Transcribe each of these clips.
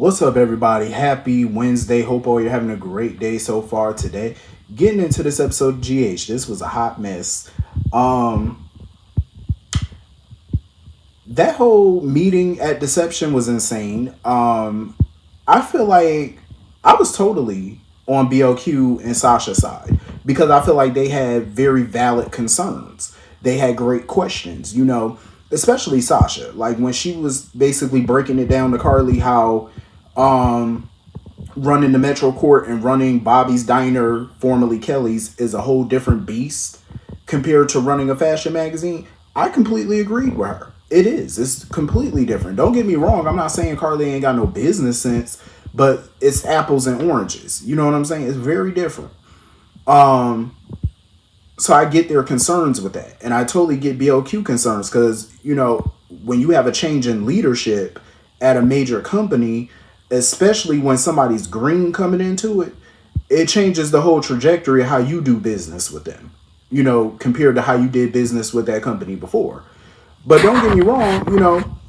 What's up, everybody? Happy Wednesday. Hope all you're having a great day so far today. Getting into this episode of GH. This was a hot mess. Um, that whole meeting at Deception was insane. I feel like I was totally on BLQ and Sasha's side because I feel like they had very valid concerns. They had great questions, especially Sasha. Like when she was basically breaking it down to Carly how um running the Metro Court and running Bobby's Diner, formerly Kelly's, is a whole different beast compared to running a fashion magazine. I completely agreed with her. It is. It's completely different. Don't get me wrong. I'm not saying Carly ain't got no business sense, but it's apples and oranges. You know what I'm saying? It's very different. Um, so I get their concerns with that. And I totally get BOQ concerns because, when you have a change in leadership at a major company, especially when somebody's green coming into it, it changes the whole trajectory of how you do business with them, compared to how you did business with that company before. But don't get me wrong,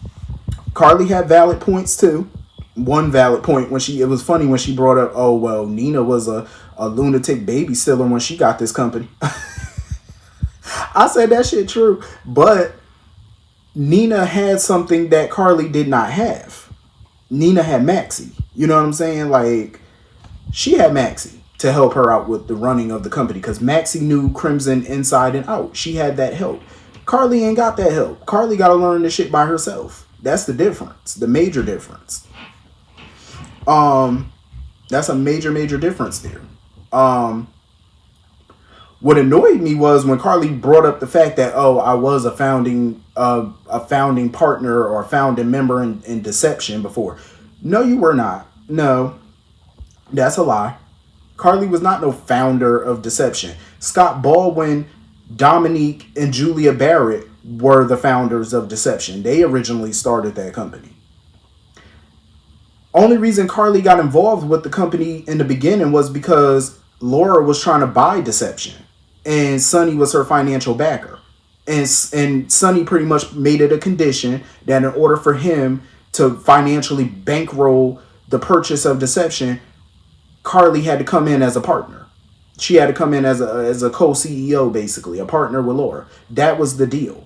Carly had valid points too. One valid point when it was funny when she brought up, oh, well, Nina was a lunatic baby stiller when she got this company. I said that shit true. But Nina had something that Carly did not have. Nina had Maxie. You know what I'm saying? Like, she had Maxie to help her out with the running of the company because Maxie knew Crimson inside and out. She had that help. Carly ain't got that help. Carly got to learn this shit by herself. That's the difference. The major difference. That's a major difference there. What annoyed me was when Carly brought up the fact that, oh, I was a founding partner or a founding member in Deception before. No, you were not. No, that's a lie. Carly was not no founder of Deception. Scott Baldwin, Dominique, and Julia Barrett were the founders of Deception. They originally started that company. Only reason Carly got involved with the company in the beginning was because Laura was trying to buy Deception. And Sonny was her financial backer. And Sonny pretty much made it a condition that in order for him to financially bankroll the purchase of Deception, Carly had to come in as a partner. She had to come in as a co-CEO, basically, a partner with Laura. That was the deal.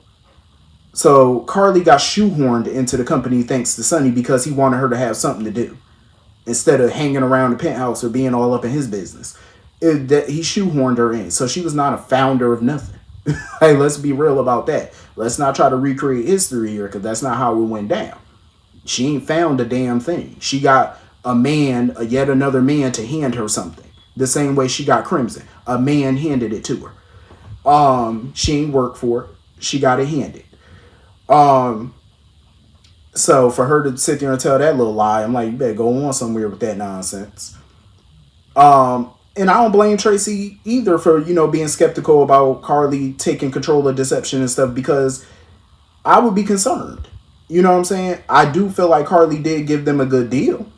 So Carly got shoehorned into the company thanks to Sonny because he wanted her to have something to do instead of hanging around the penthouse or being all up in his business. He shoehorned her in. So she was not a founder of nothing. Hey, let's be real about that. Let's not try to recreate history here because that's not how it went down. She ain't found a damn thing. She got yet another man to hand her something. The same way she got Crimson. A man handed it to her. She ain't worked for it. She got it handed. So for her to sit there and tell that little lie, I'm like, you better go on somewhere with that nonsense. And I don't blame Tracy either for, being skeptical about Carly taking control of Deception and stuff because I would be concerned. You know what I'm saying? I do feel like Carly did give them a good deal.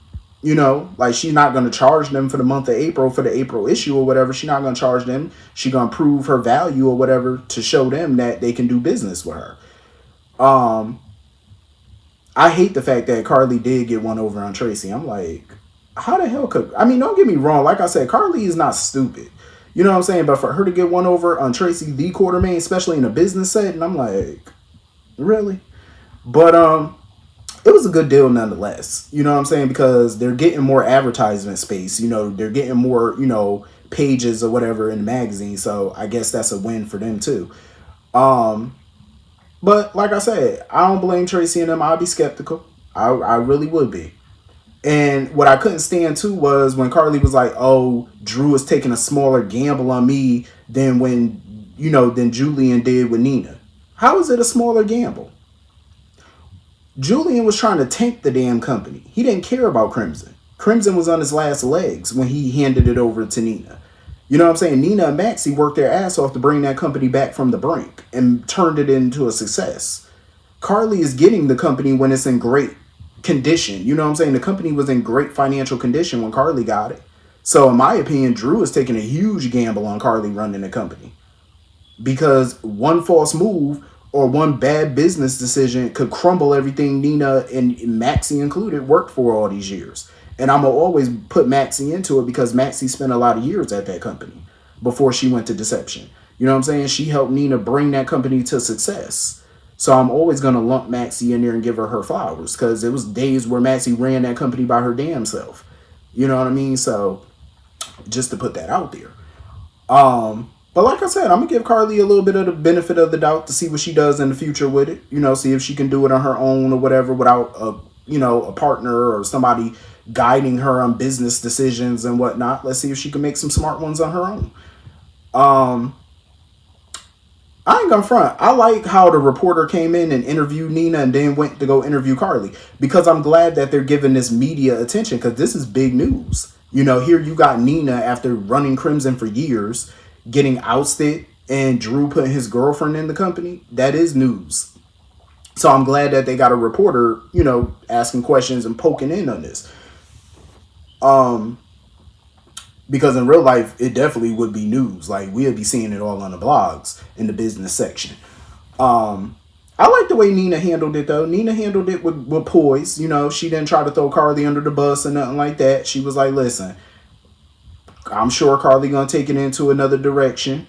Like she's not going to charge them for the month of April for the April issue or whatever. She's not going to charge them. She's going to prove her value or whatever to show them that they can do business with her. I hate the fact that Carly did get one over on Tracy. I'm like, how the hell could... I mean, don't get me wrong. Like I said, Carly is not stupid. You know what I'm saying? But for her to get one over on Tracy, the Quartermain, especially in a business setting, I'm like, really? But it was a good deal nonetheless. You know what I'm saying? Because they're getting more advertisement space. They're getting more, pages or whatever in the magazine. So I guess that's a win for them too. But like I said, I don't blame Tracy and them. I'd be skeptical. I really would be. And what I couldn't stand too was when Carly was like, oh, Drew is taking a smaller gamble on me than than Julian did with Nina. How is it a smaller gamble? Julian was trying to tank the damn company. He didn't care about Crimson. Crimson was on his last legs when he handed it over to Nina. You know what I'm saying? Nina and Maxie worked their ass off to bring that company back from the brink and turned it into a success. Carly is getting the company when it's in great condition. You know what I'm saying? The company was in great financial condition when Carly got it. So in my opinion, Drew is taking a huge gamble on Carly running the company because one false move or one bad business decision could crumble everything Nina and Maxie included worked for all these years. And I'm gonna always put Maxie into it because Maxie spent a lot of years at that company before she went to Deception. You know what I'm saying? She helped Nina bring that company to success. So I'm always gonna lump Maxie in there and give her flowers because it was days where Maxie ran that company by her damn self. You know what I mean? So just to put that out there. But like I said, I'm gonna give Carly a little bit of the benefit of the doubt to see what she does in the future with it. You know, see if she can do it on her own or whatever without a partner or somebody guiding her on business decisions and whatnot. Let's see if she can make some smart ones on her own. I ain't gonna front. I like how the reporter came in and interviewed Nina and then went to go interview Carly because I'm glad that they're giving this media attention because this is big news. You know, here you got Nina after running Crimson for years, getting ousted, and Drew putting his girlfriend in the company. That is news. So I'm glad that they got a reporter, asking questions and poking in on this. Because in real life, it definitely would be news. Like, we'd be seeing it all on the blogs in the business section. I like the way Nina handled it, though. Nina handled it with poise. You know, she didn't try to throw Carly under the bus or nothing like that. She was like, listen, I'm sure Carly gonna take it into another direction.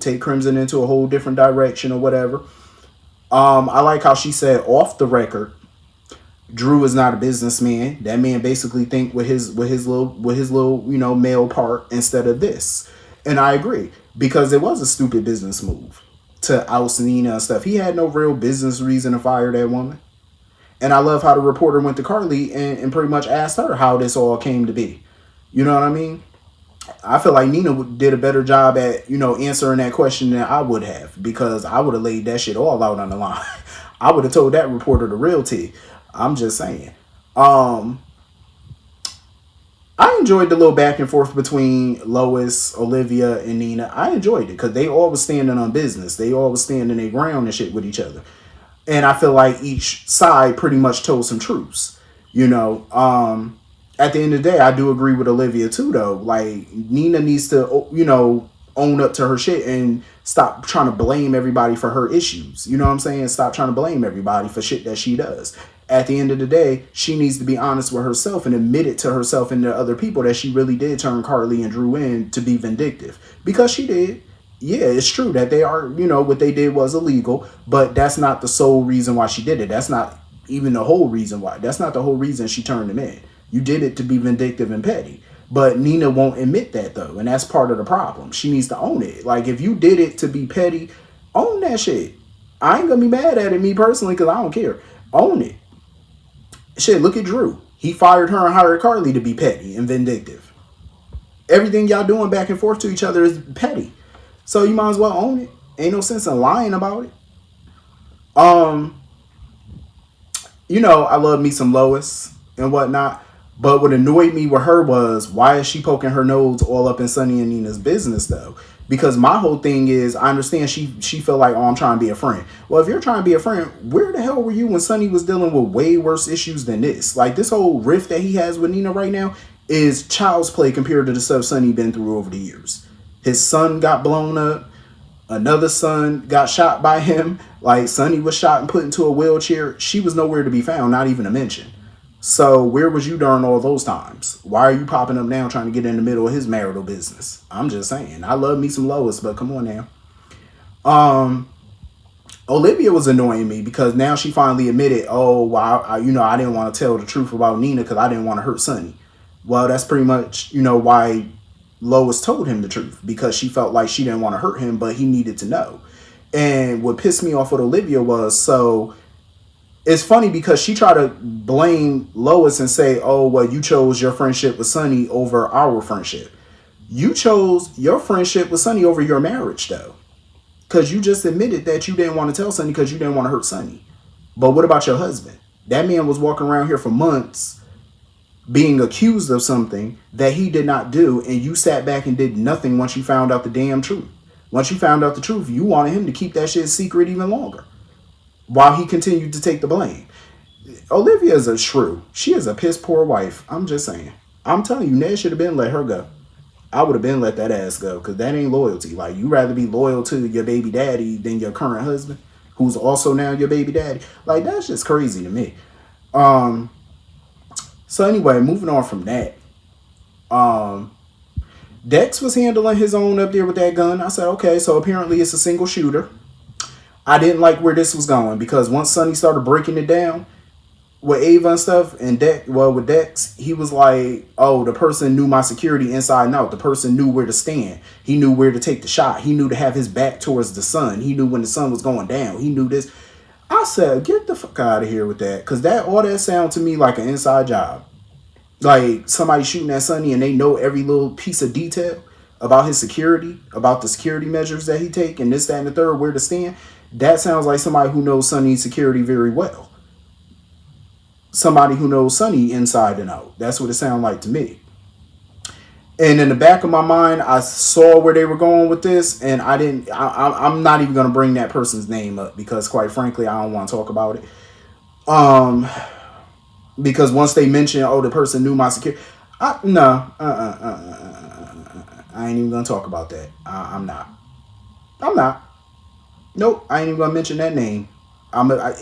Take Crimson into a whole different direction or whatever. I like how she said off the record, Drew is not a businessman. That man basically think with his little male part instead of this. And I agree because it was a stupid business move to oust Nina and stuff. He had no real business reason to fire that woman. And I love how the reporter went to Carly and pretty much asked her how this all came to be. You know what I mean? I feel like Nina did a better job at, answering that question than I would have because I would have laid that shit all out on the line. I would have told that reporter the real tea. I'm just saying. I enjoyed the little back and forth between Lois, Olivia, and Nina. I enjoyed it because they all was standing on business. They all was standing their ground and shit with each other. And I feel like each side pretty much told some truths. At the end of the day, I do agree with Olivia too, though. Like, Nina needs to, own up to her shit and stop trying to blame everybody for her issues. You know what I'm saying? Stop trying to blame everybody for shit that she does. At the end of the day, she needs to be honest with herself and admit it to herself and to other people that she really did turn Carly and Drew in to be vindictive. Because she did. Yeah, it's true that they are, what they did was illegal, but that's not the sole reason why she did it. That's not even the whole reason why. That's not the whole reason she turned them in. You did it to be vindictive and petty. But Nina won't admit that, though, and that's part of the problem. She needs to own it. Like, if you did it to be petty, own that shit. I ain't gonna be mad at it, me personally, because I don't care. Own it. Shit, look at Drew. He fired her and hired Carly to be petty and vindictive. Everything y'all doing back and forth to each other is petty. So you might as well own it. Ain't no sense in lying about it. I love me some Lois and whatnot. But what annoyed me with her was, why is she poking her nose all up in Sonny and Nina's business, though? Because my whole thing is, I understand she felt like, oh, I'm trying to be a friend. Well, if you're trying to be a friend, where the hell were you when Sonny was dealing with way worse issues than this? Like, this whole rift that he has with Nina right now is child's play compared to the stuff Sonny been through over the years. His son got blown up. Another son got shot by him. Like, Sonny was shot and put into a wheelchair. She was nowhere to be found, not even a mention. So where was you during all those times? Why are you popping up now trying to get in the middle of his marital business? I'm just saying. I love me some Lois, but come on now. Olivia was annoying me because now she finally admitted, oh, well, I didn't want to tell the truth about Nina because I didn't want to hurt Sonny. Well, that's pretty much, why Lois told him the truth, because she felt like she didn't want to hurt him, but he needed to know. And what pissed me off with Olivia was, so it's funny because she tried to blame Lois and say, oh, well, you chose your friendship with Sonny over our friendship. You chose your friendship with Sonny over your marriage, though. Because you just admitted that you didn't want to tell Sonny because you didn't want to hurt Sonny. But what about your husband? That man was walking around here for months being accused of something that he did not do, and you sat back and did nothing once you found out the damn truth. Once you found out the truth, you wanted him to keep that shit secret even longer, while he continued to take the blame. Olivia is a shrew. She is a piss poor wife. I'm just saying. I'm telling you, Ned should have been let her go. I would have been let that ass go, because that ain't loyalty. Like, you rather be loyal to your baby daddy than your current husband. who's also now your baby daddy. Like, that's just crazy to me. Um, so anyway, moving on from that. Um, Dex was handling his own up there with that gun. I said, okay, so apparently it's a single shooter. I didn't like where this was going because once Sonny started breaking it down with Ava and stuff, and with Dex, he was like, oh, the person knew my security inside and out. The person knew where to stand. He knew where to take the shot. He knew to have his back towards the sun. He knew when the sun was going down. He knew this. I said, get the fuck out of here with that. Because all that sound to me like an inside job. Like somebody shooting at Sonny and they know every little piece of detail about his security, about the security measures that he take, and this, that, and the third, where to stand. That sounds like somebody who knows Sonny's security very well. Somebody who knows Sonny inside and out. That's what it sounded like to me. And in the back of my mind, I saw where they were going with this, and I'm not even going to bring that person's name up because, quite frankly, I don't want to talk about it. Because once they mention, oh, the person knew my security, I ain't even gonna talk about that. I'm not. Nope, I ain't even gonna mention that name.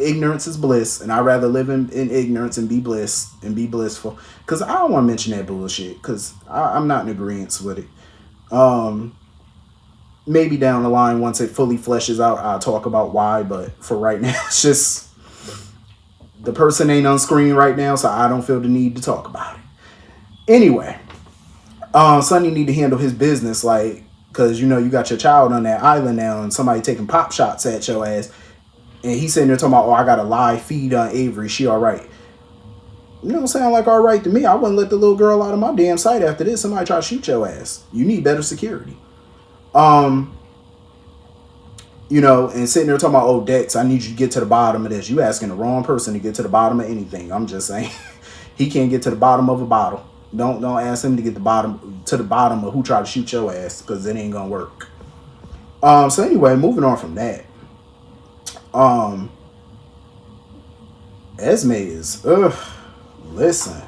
Ignorance is bliss, and I'd rather live in ignorance and be blissful. Cause I don't want to mention that bullshit. Cause I'm not in agreement with it. Maybe down the line once it fully fleshes out, I'll talk about why. But for right now, it's just the person ain't on screen right now, so I don't feel the need to talk about it. Anyway, Sonny need to handle his business, like, cause you got your child on that island now, and somebody taking pop shots at your ass, and he's sitting there talking about, oh, I got a live feed on Avery, she all right. You don't sound like all right to me. I wouldn't let the little girl out of my damn sight after this. Somebody try to shoot your ass. You need better security. And sitting there talking about, oh, Dex, I need you to get to the bottom of this. You asking the wrong person to get to the bottom of anything. I'm just saying, he can't get to the bottom of a bottle. Don't ask him to get to the bottom of who tried to shoot your ass, because it ain't gonna work. So anyway, moving on from that. Esme is, listen.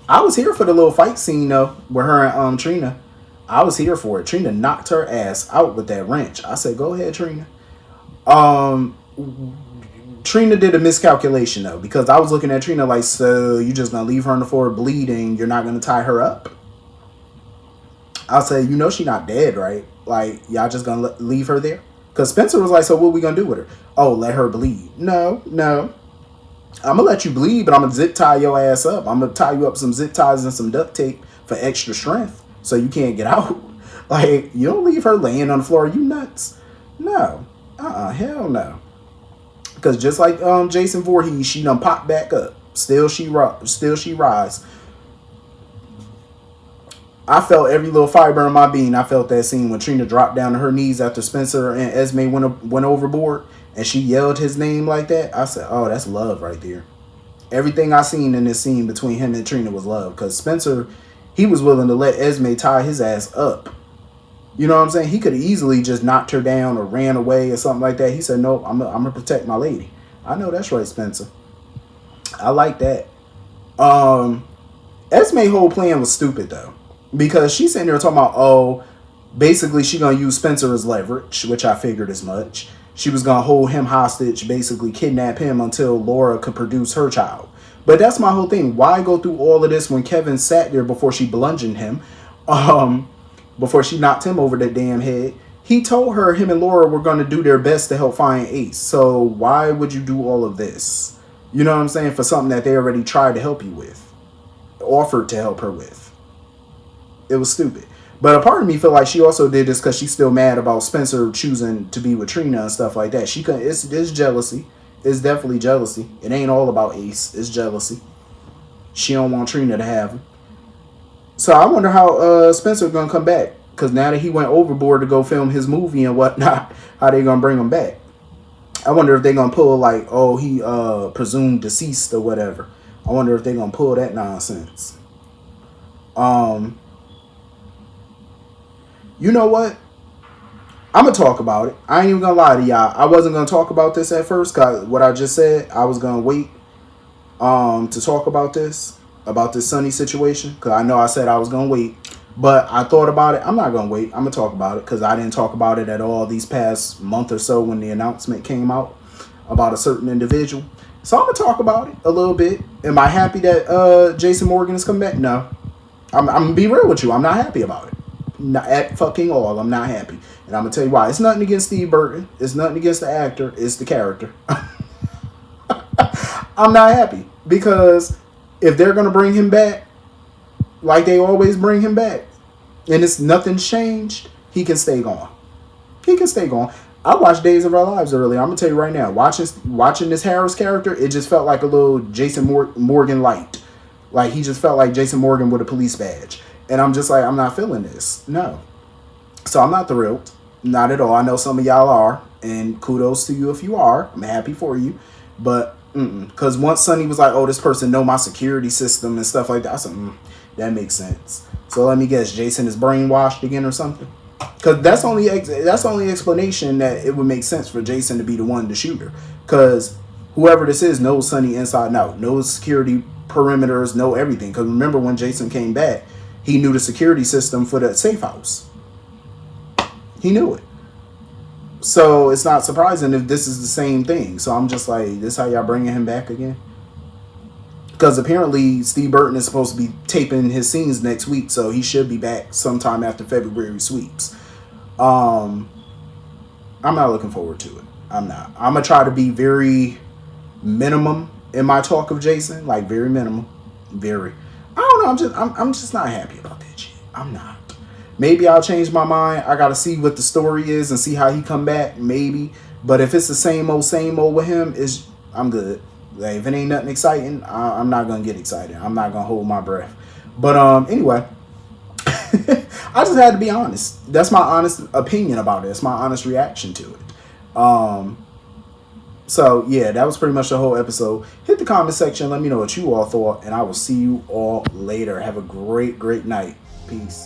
I was here for the little fight scene though with her and Trina. I was here for it. Trina knocked her ass out with that wrench. I said, go ahead, Trina. Trina did a miscalculation though, because I was looking at Trina like, so you just gonna leave her on the floor bleeding? You're not gonna tie her up? I said, she not dead, right? Like, y'all just gonna leave her there? Because Spencer was like, so what we gonna do with her? Oh, let her bleed. No. I'm gonna let you bleed, but I'm gonna zip tie your ass up. I'm gonna tie you up some zip ties and some duct tape for extra strength, so you can't get out. Like, you don't leave her laying on the floor. You nuts? No. Hell no. Because just like Jason Voorhees, she done popped back up. Still she rise. I felt every little fiber in my being. I felt that scene when Trina dropped down to her knees after Spencer and Esme went overboard, and she yelled his name like that. I said, oh, that's love right there. Everything I seen in this scene between him and Trina was love. Because Spencer, he was willing to let Esme tie his ass up. You know what I'm saying? He could have easily just knocked her down or ran away or something like that. He said, no, I'm going to protect my lady. I know that's right, Spencer. I like that. Esme's whole plan was stupid, though. Because she's sitting there talking about, oh, basically she going to use Spencer as leverage, which I figured as much. She was going to hold him hostage, basically kidnap him until Laura could produce her child. But that's my whole thing. Why go through all of this when Kevin sat there before she bludgeoned him? Before she knocked him over the damn head. He told her him and Laura were going to do their best to help find Ace. So why would you do all of this? You know what I'm saying? For something that they already tried to help you with. Offered to help her with. It was stupid. But a part of me feel like she also did this because she's still mad about Spencer choosing to be with Trina and stuff like that. She couldn't. It's jealousy. It's definitely jealousy. It ain't all about Ace. It's jealousy. She don't want Trina to have him. So I wonder how Spencer's gonna come back, because now that he went overboard to go film his movie and whatnot, how they gonna bring him back? I wonder if they gonna pull like, oh, he presumed deceased or whatever. I wonder if they gonna pull that nonsense. You know what? I'm gonna talk about it. I ain't even gonna lie to y'all. I wasn't gonna talk about this at first, cause what I just said, I was gonna wait to talk about this Sonny situation, because I know I said I was gonna wait, but I thought about it. I'm not gonna wait. I'm gonna talk about it because I didn't talk about it at all these past month or so when the announcement came out. about a certain individual. So I'm gonna talk about it a little bit. Am I happy that Jason Morgan is coming back? No. I'm gonna be real with you. I'm not happy about it. Not at fucking all. I'm not happy. And I'm gonna tell you why. It's nothing against Steve Burton. It's nothing against the actor. It's the character. I'm not happy. Because if they're gonna bring him back, like they always bring him back, and it's nothing's changed, he can stay gone. He can stay gone. I watched Days of Our Lives earlier. I'm gonna tell you right now, watching this Harris character, it just felt like a little Jason Morgan light. Like he just felt like Jason Morgan with a police badge, and I'm just like, I'm not feeling this. No, so I'm not thrilled, not at all. I know some of y'all are, and kudos to you if you are. I'm happy for you, but because once Sonny was like, oh, this person know my security system and stuff like that, I said, that makes sense. So let me guess, Jason is brainwashed again or something? Because that's the only explanation that it would make sense for Jason to be the one to shoot her. Because whoever this is knows Sonny inside and out, knows security perimeters, know everything. Because remember when Jason came back, he knew the security system for the safe house. He knew it. So it's not surprising if this is the same thing. So I'm just like, this how y'all bringing him back again? Because apparently Steve Burton is supposed to be taping his scenes next week, so he should be back sometime after February sweeps. I'm not looking forward to it. I'm not. I'm gonna try to be very minimum in my talk of Jason, like very minimum, very. I don't know. I'm just not happy about that shit. I'm not. Maybe I'll change my mind. I gotta see what the story is and see how he come back. Maybe, but if it's the same old with him, I'm good. Like, if it ain't nothing exciting, I'm not gonna get excited. I'm not gonna hold my breath. But anyway, I just had to be honest. That's my honest opinion about it. It's my honest reaction to it. So yeah, that was pretty much the whole episode. Hit the comment section. Let me know what you all thought, and I will see you all later. Have a great night. Peace.